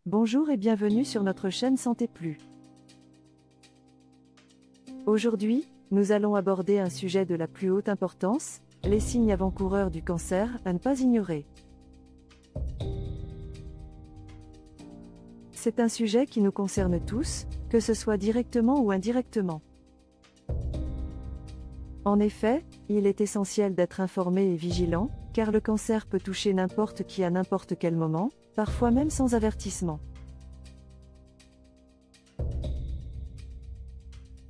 Bonjour et bienvenue sur notre chaîne Santé Plus. Aujourd'hui, nous allons aborder un sujet de la plus haute importance, les signes avant-coureurs du cancer à ne pas ignorer. C'est un sujet qui nous concerne tous, que ce soit directement ou indirectement. En effet, il est essentiel d'être informé et vigilant, car le cancer peut toucher n'importe qui à n'importe quel moment, parfois même sans avertissement.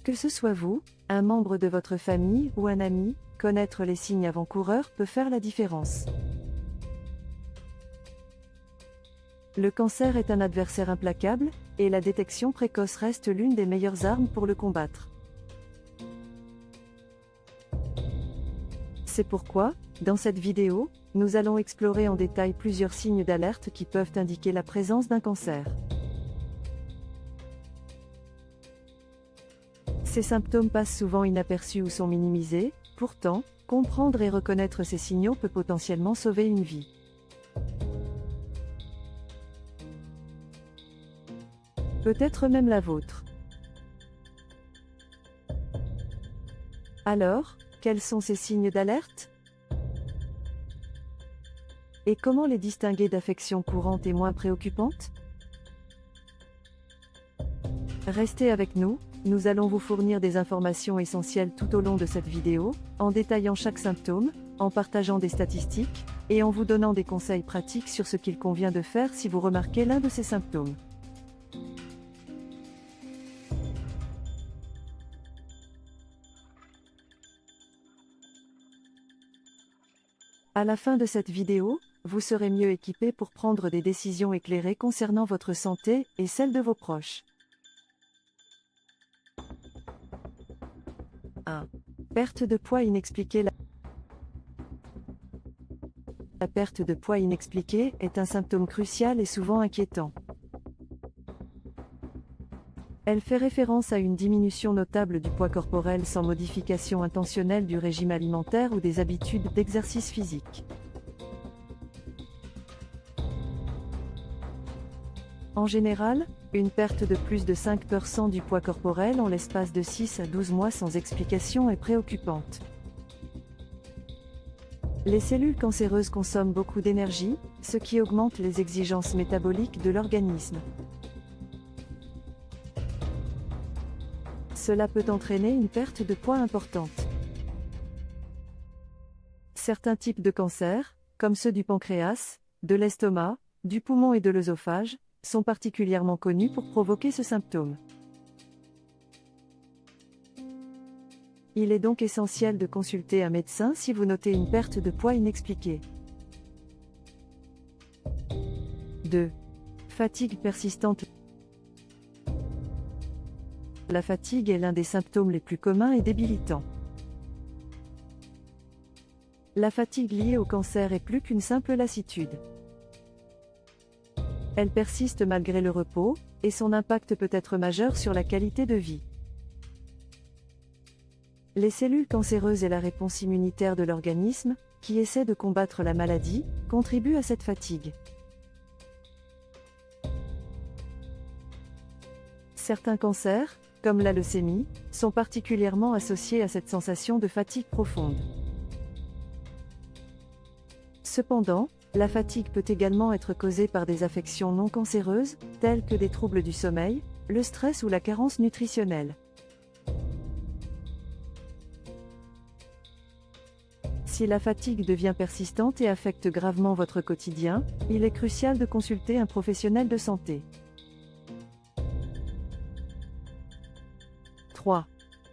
Que ce soit vous, un membre de votre famille ou un ami, connaître les signes avant-coureurs peut faire la différence. Le cancer est un adversaire implacable, et la détection précoce reste l'une des meilleures armes pour le combattre. C'est pourquoi, dans cette vidéo, nous allons explorer en détail plusieurs signes d'alerte qui peuvent indiquer la présence d'un cancer. Ces symptômes passent souvent inaperçus ou sont minimisés, pourtant, comprendre et reconnaître ces signaux peut potentiellement sauver une vie. Peut-être même la vôtre. Alors, quels sont ces signes d'alerte? Et comment les distinguer d'affections courantes et moins préoccupantes? Restez avec nous, nous allons vous fournir des informations essentielles tout au long de cette vidéo, en détaillant chaque symptôme, en partageant des statistiques, et en vous donnant des conseils pratiques sur ce qu'il convient de faire si vous remarquez l'un de ces symptômes. À la fin de cette vidéo, vous serez mieux équipé pour prendre des décisions éclairées concernant votre santé et celle de vos proches. 1. Perte de poids inexpliquée. La perte de poids inexpliquée est un symptôme crucial et souvent inquiétant. Elle fait référence à une diminution notable du poids corporel sans modification intentionnelle du régime alimentaire ou des habitudes d'exercice physique. En général, une perte de plus de 5% du poids corporel en l'espace de 6 à 12 mois sans explication est préoccupante. Les cellules cancéreuses consomment beaucoup d'énergie, ce qui augmente les exigences métaboliques de l'organisme. Cela peut entraîner une perte de poids importante. Certains types de cancers, comme ceux du pancréas, de l'estomac, du poumon et de l'œsophage, sont particulièrement connus pour provoquer ce symptôme. Il est donc essentiel de consulter un médecin si vous notez une perte de poids inexpliquée. 2. Fatigue persistante. La fatigue est l'un des symptômes les plus communs et débilitants. La fatigue liée au cancer est plus qu'une simple lassitude. Elle persiste malgré le repos, et son impact peut être majeur sur la qualité de vie. Les cellules cancéreuses et la réponse immunitaire de l'organisme, qui essaie de combattre la maladie, contribuent à cette fatigue. Certains cancers, comme la leucémie, sont particulièrement associés à cette sensation de fatigue profonde. Cependant, la fatigue peut également être causée par des affections non cancéreuses, telles que des troubles du sommeil, le stress ou la carence nutritionnelle. Si la fatigue devient persistante et affecte gravement votre quotidien, il est crucial de consulter un professionnel de santé. 3.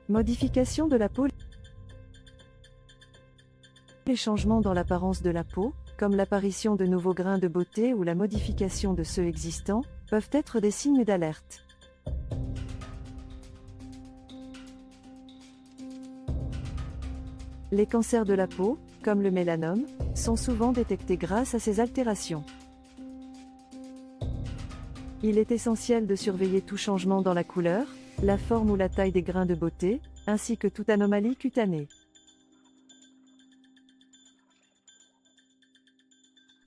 Modification de la peau. Les changements dans l'apparence de la peau, comme l'apparition de nouveaux grains de beauté ou la modification de ceux existants, peuvent être des signes d'alerte. Les cancers de la peau, comme le mélanome, sont souvent détectés grâce à ces altérations. Il est essentiel de surveiller tout changement dans la couleur, la forme ou la taille des grains de beauté, ainsi que toute anomalie cutanée.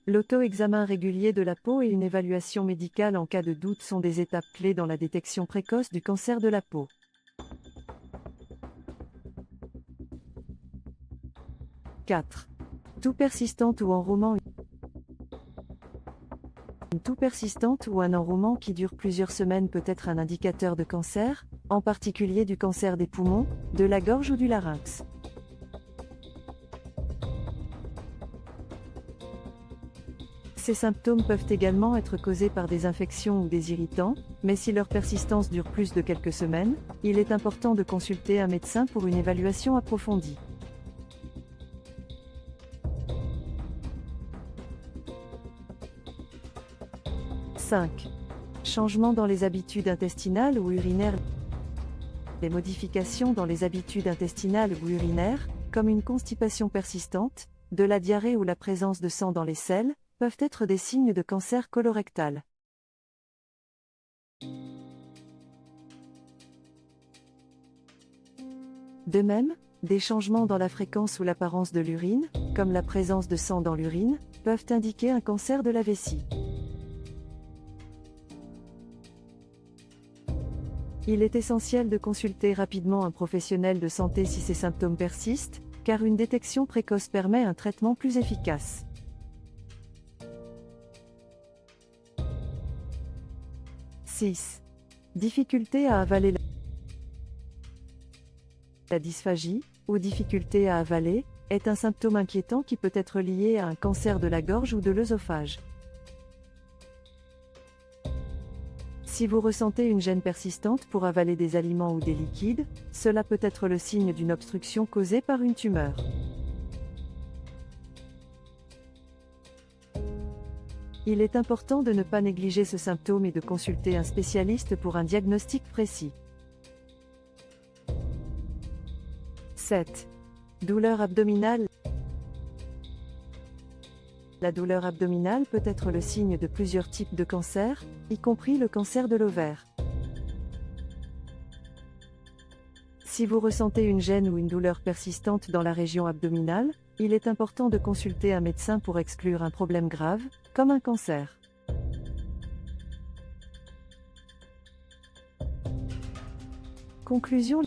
L'auto-examen régulier de la peau et une évaluation médicale en cas de doute sont des étapes clés dans la détection précoce du cancer de la peau. 4. Toux persistante ou enrouement. Une toux persistante ou un enrouement qui dure plusieurs semaines peut être un indicateur de cancer, en particulier du cancer des poumons, de la gorge ou du larynx. Ces symptômes peuvent également être causés par des infections ou des irritants, mais si leur persistance dure plus de quelques semaines, il est important de consulter un médecin pour une évaluation approfondie. 5. Changements dans les habitudes intestinales ou urinaires. Les modifications dans les habitudes intestinales ou urinaires, comme une constipation persistante, de la diarrhée ou la présence de sang dans les selles, peuvent être des signes de cancer colorectal. De même, des changements dans la fréquence ou l'apparence de l'urine, comme la présence de sang dans l'urine, peuvent indiquer un cancer de la vessie. Il est essentiel de consulter rapidement un professionnel de santé si ces symptômes persistent, car une détection précoce permet un traitement plus efficace. 6. Difficulté à avaler. La dysphagie, ou difficulté à avaler, est un symptôme inquiétant qui peut être lié à un cancer de la gorge ou de l'œsophage. Si vous ressentez une gêne persistante pour avaler des aliments ou des liquides, cela peut être le signe d'une obstruction causée par une tumeur. Il est important de ne pas négliger ce symptôme et de consulter un spécialiste pour un diagnostic précis. 7. Douleur abdominale. La douleur abdominale peut être le signe de plusieurs types de cancers, y compris le cancer de l'ovaire. Si vous ressentez une gêne ou une douleur persistante dans la région abdominale, il est important de consulter un médecin pour exclure un problème grave, comme un cancer. Conclusion.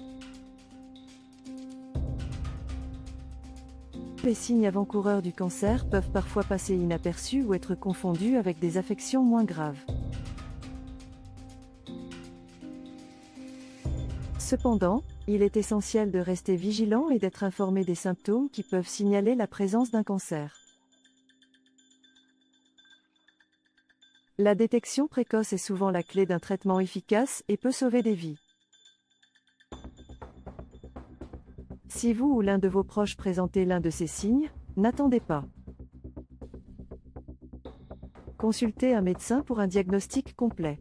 Les signes avant-coureurs du cancer peuvent parfois passer inaperçus ou être confondus avec des affections moins graves. Cependant, il est essentiel de rester vigilant et d'être informé des symptômes qui peuvent signaler la présence d'un cancer. La détection précoce est souvent la clé d'un traitement efficace et peut sauver des vies. Si vous ou l'un de vos proches présentez l'un de ces signes, n'attendez pas. Consultez un médecin pour un diagnostic complet.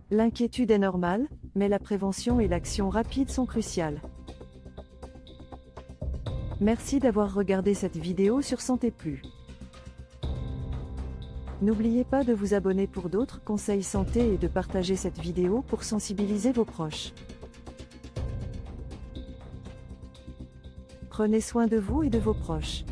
L'inquiétude est normale, mais la prévention et l'action rapide sont cruciales. Merci d'avoir regardé cette vidéo sur Santé Plus. N'oubliez pas de vous abonner pour d'autres conseils santé et de partager cette vidéo pour sensibiliser vos proches. Prenez soin de vous et de vos proches.